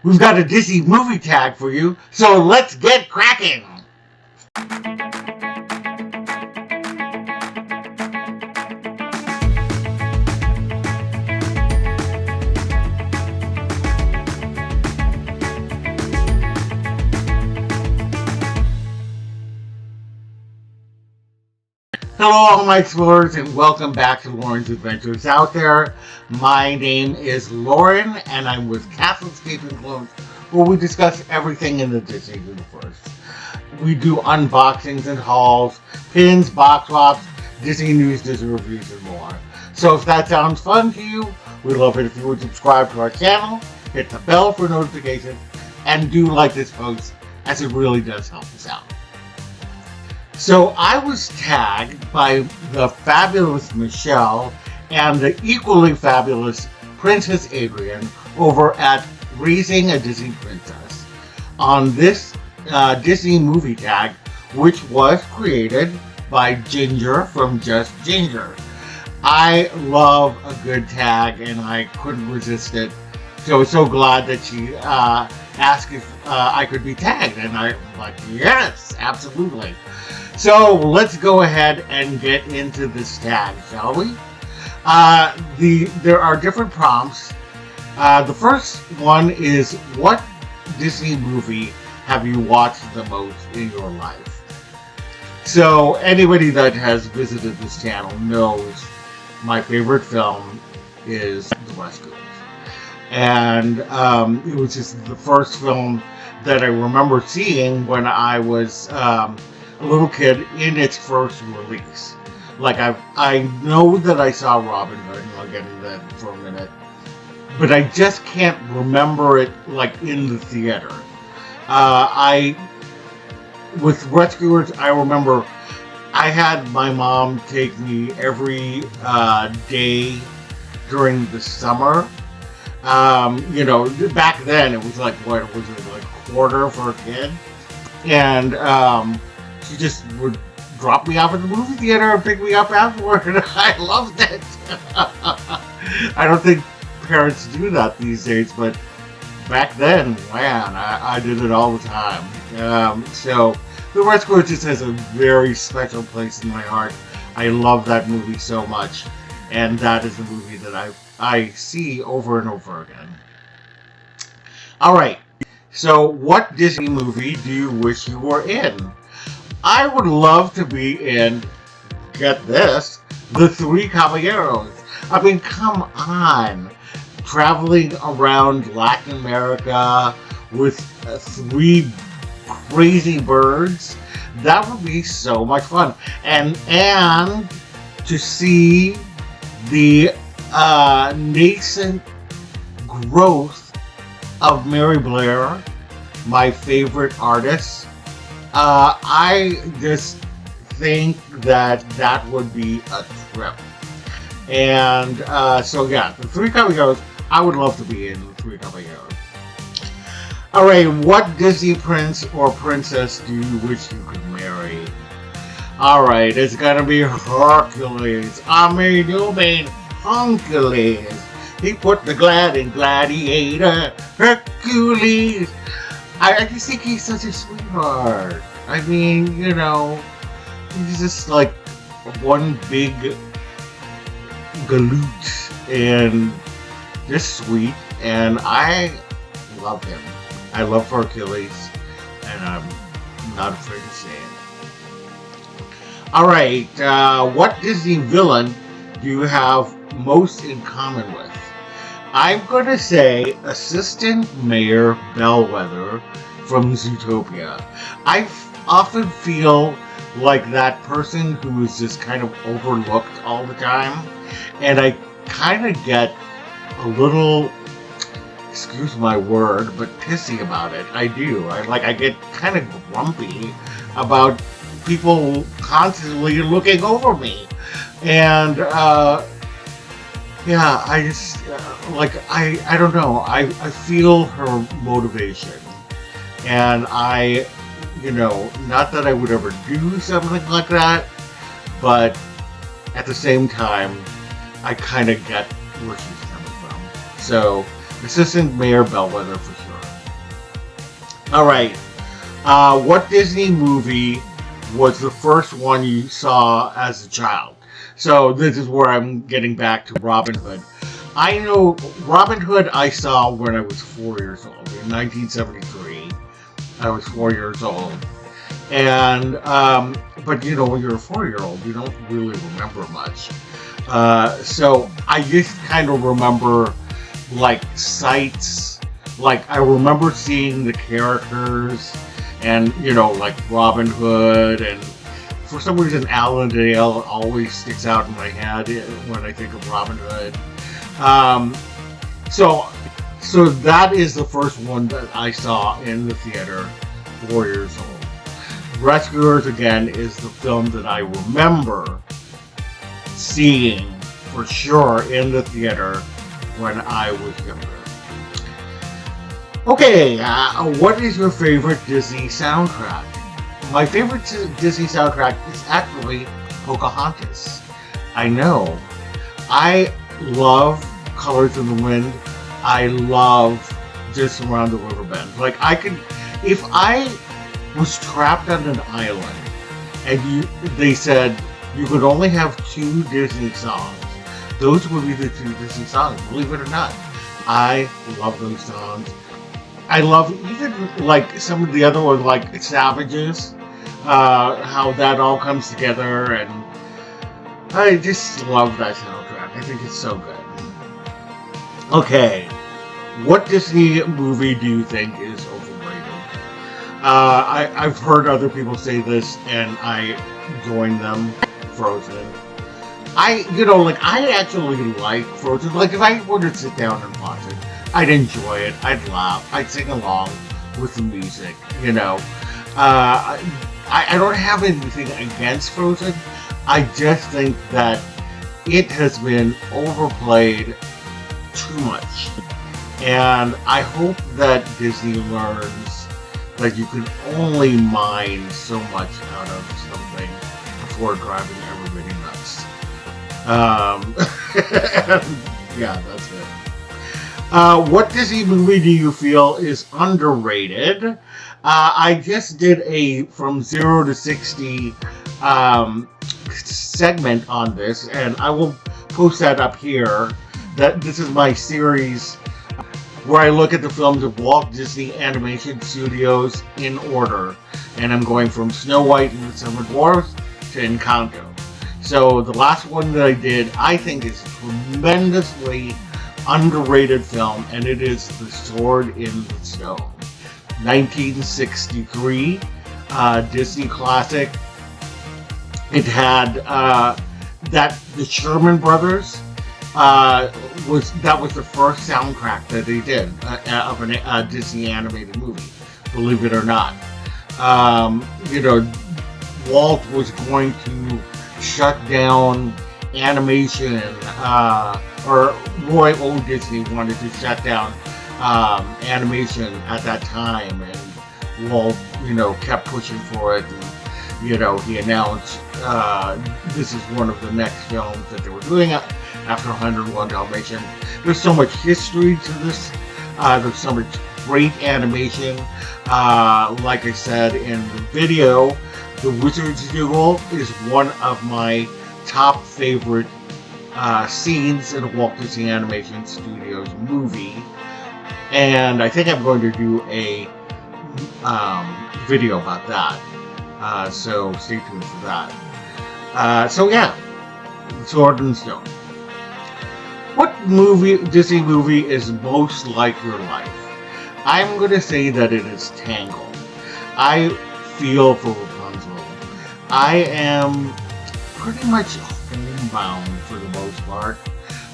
We've got a Disney movie tag for you, so let's get cracking! Hello all my explorers and welcome back to Lauren's Adventures Out There. My name is Lauren and I'm with Catholicscape and Clones, where we discuss everything in the Disney universe. We do unboxings and hauls, pins, box swaps, Disney news, Disney reviews, and more. So if that sounds fun to you, we'd love it if you would subscribe to our channel, hit the bell for notifications, and do like this post as it really does help us out. So I was tagged by the fabulous Michelle and the equally fabulous Princess Adrian over at Raising a Disney Princess on this Disney movie tag, which was created by Ginger from Just Ginger. I love a good tag and I couldn't resist it. So I was so glad that she asked if I could be tagged, and I'm like, yes, absolutely. So let's go ahead and get into this tag, shall we? There are different prompts. The first one is, what Disney movie have you watched the most in your life? So anybody that has visited this channel knows my favorite film is The Rescuers. And it was just the first film that I remember seeing when I was a little kid in its first release. Like I know that I saw Robin Hood, and I'll get into that for a minute, but I just can't remember it like in the theater. With Rescuers, I remember I had my mom take me every day during the summer. Back then it was like, what was it, like a quarter for a kid? And she just would drop me off at the movie theater and pick me up afterward, and I loved it. I don't think parents do that these days, but back then, man, I did it all the time. So The Rescuer just has a very special place in my heart. I love that movie so much, and that is a movie that I see over and over again. Alright, so what Disney movie do you wish you were in? I would love to be in, get this, The Three Caballeros. I mean, come on. Traveling around Latin America with three crazy birds, that would be so much fun. And to see the nascent growth of Mary Blair, my favorite artist. I just think that would be a trip. And so yeah, The Three Caballeros, I would love to be in The Three Caballeros. Alright, what Disney prince or princess do you wish you could marry? Alright, it's gonna be Hercules. I mean, you mean Hercules. He put the glad in Gladiator. Hercules. I just think he's such a sweetheart. I mean, he's just like one big galoot and just sweet, and I love him. I love Hercules, and I'm not afraid to say it. Alright, what Disney villain do you have most in common with? I'm going to say Assistant Mayor Bellwether from Zootopia. I often feel like that person who is just kind of overlooked all the time, and I kind of get a little, excuse my word, but pissy about it. I do. I get kind of grumpy about people constantly looking over me, and yeah, I just I don't know. I feel her motivation, and not that I would ever do something like that, but at the same time, I kind of get where she's coming from. So, Assistant Mayor Bellwether for sure. All right. What Disney movie was the first one you saw as a child? So this is where I'm getting back to Robin Hood. I know Robin Hood I saw when I was 4 years old. In 1973, I was 4 years old. And, but you know, when you're a 4 year old, you don't really remember much. So I just kind of remember like sights. Like I remember seeing the characters and, you know, like Robin Hood, and for some reason Allendale always sticks out in my head when I think of Robin Hood. Um, so that is the first one that I saw in the theater, 4 years old. Rescuers, again, is the film that I remember seeing for sure in the theater when I was younger. Okay, what is your favorite Disney soundtrack? My favorite Disney soundtrack is actually Pocahontas. I know. I love Colors in the Wind. I love Just Around the River Bend. Like, I could, if I was trapped on an island and they said you could only have two Disney songs, those would be the two Disney songs, believe it or not. I love those songs. I love even like some of the other ones, like Savages, how that all comes together, and I just love that soundtrack. I think it's so good. Okay, what Disney movie do you think is overrated? I've heard other people say this, and I join them. Frozen. I actually like Frozen. Like, if I were to sit down and watch it, I'd enjoy it. I'd laugh. I'd sing along with the music, you know. I don't have anything against Frozen. I just think that it has been overplayed too much. And I hope that Disney learns that you can only mine so much out of something before driving everybody nuts. Yeah, that's it. What Disney movie do you feel is underrated? I just did a from 0 to 60 segment on this, and I will post that up here. This is my series where I look at the films of Walt Disney Animation Studios in order, and I'm going from Snow White and the Seven Dwarfs to Encanto. So the last one that I did, I think, is a tremendously underrated film, and it is The Sword in the Stone. 1963 Disney classic. It had the Sherman Brothers was the first soundtrack that they did of a Disney animated movie. Believe it or not, you know, Walt was going to shut down animation, or Roy O. Disney wanted to shut down animation at that time, and Walt, you know, kept pushing for it, and, you know, he announced this is one of the next films that they were doing after 101 Dalmatian. There's so much history to this. There's so much great animation. Like I said in the video, The Wizard's Duel is one of my top favorite scenes in a Walt Disney Animation Studios movie. And I think I'm going to do a video about that. So stay tuned for that. So yeah, Sword and Stone. What Disney movie is most like your life? I'm going to say that it is Tangled. I feel for Rapunzel. I am pretty much homebound for the most part.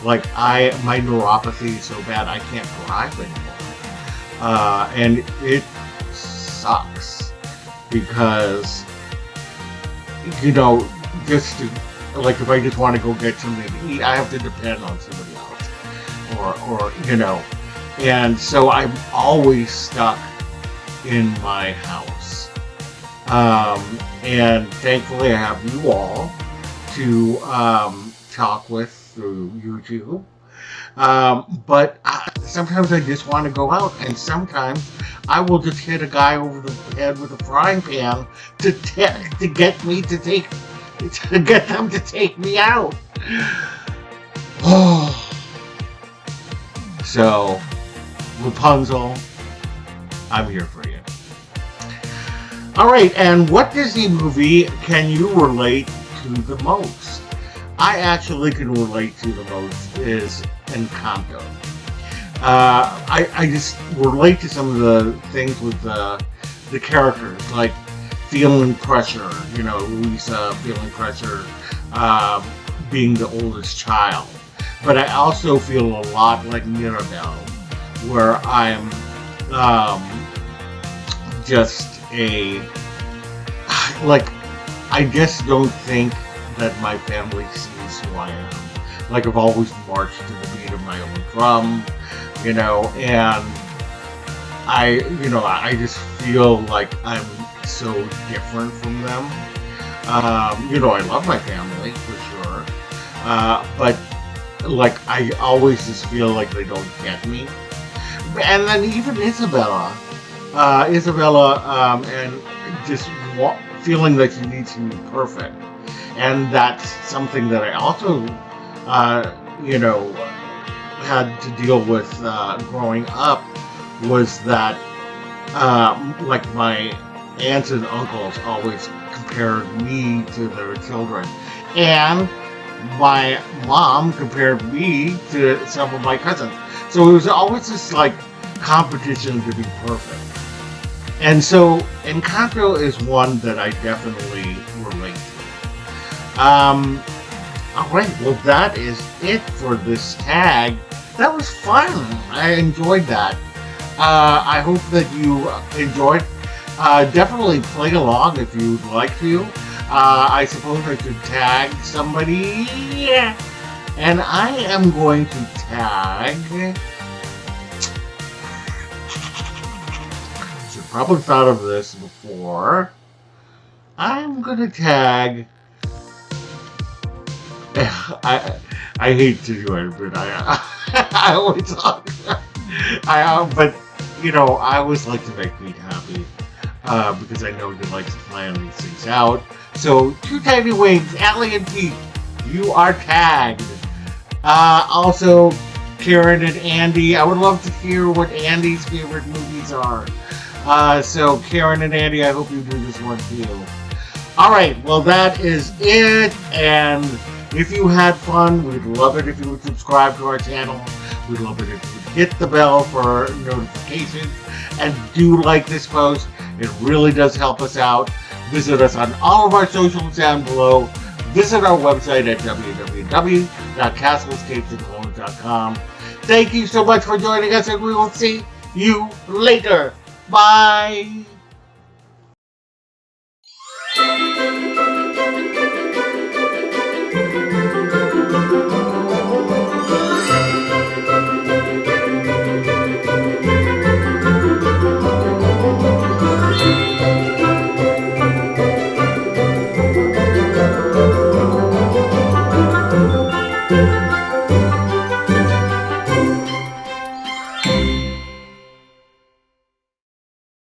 Like, my neuropathy is so bad I can't drive anymore. And it sucks because, you know, just to, like, if I just want to go get something to eat, I have to depend on somebody else. Or you know, and so I'm always stuck in my house. And thankfully I have you all to talk with through YouTube. But sometimes I just want to go out, and sometimes I will just hit a guy over the head with a frying pan to get them to take me out. So, Rapunzel, I'm here for you. All right, and what Disney movie can you relate to the most? I actually can relate to the most is Encanto. I just relate to some of the things with the characters, like feeling pressure, Luisa feeling pressure, being the oldest child. But I also feel a lot like Mirabel, where I'm just I just don't think that my family sees who I am. Like, I've always marched to the beat of my own drum, and I just feel like I'm so different from them. I love my family, for sure. But, I always just feel like they don't get me. And then even Isabella, and just feeling that she needs to be perfect. And that's something that I also, had to deal with growing up, was that, my aunts and uncles always compared me to their children. And my mom compared me to some of my cousins. So it was always this, competition to be perfect. And so Encanto is one that I definitely relate to. Alright, well, that is it for this tag. That was fun. I enjoyed that. I hope that you enjoyed. Definitely play along if you'd like to. I suppose I could tag somebody. And I am going to tag... Should probably thought of this before. I'm going to tag... I hate to do it, but I always talk. But I always like to make Pete happy because I know he likes to plan these things out. So, Two Tiny Wings, Allie and Pete, you are tagged. Also, Karen and Andy, I would love to hear what Andy's favorite movies are. So, Karen and Andy, I hope you do this one too. All right, well, that is it, and if you had fun, we'd love it if you would subscribe to our channel. We'd love it if you would hit the bell for notifications. And do like this post. It really does help us out. Visit us on all of our socials down below. Visit our website at www.castlescapesandclones.com. Thank you so much for joining us, and we will see you later. Bye!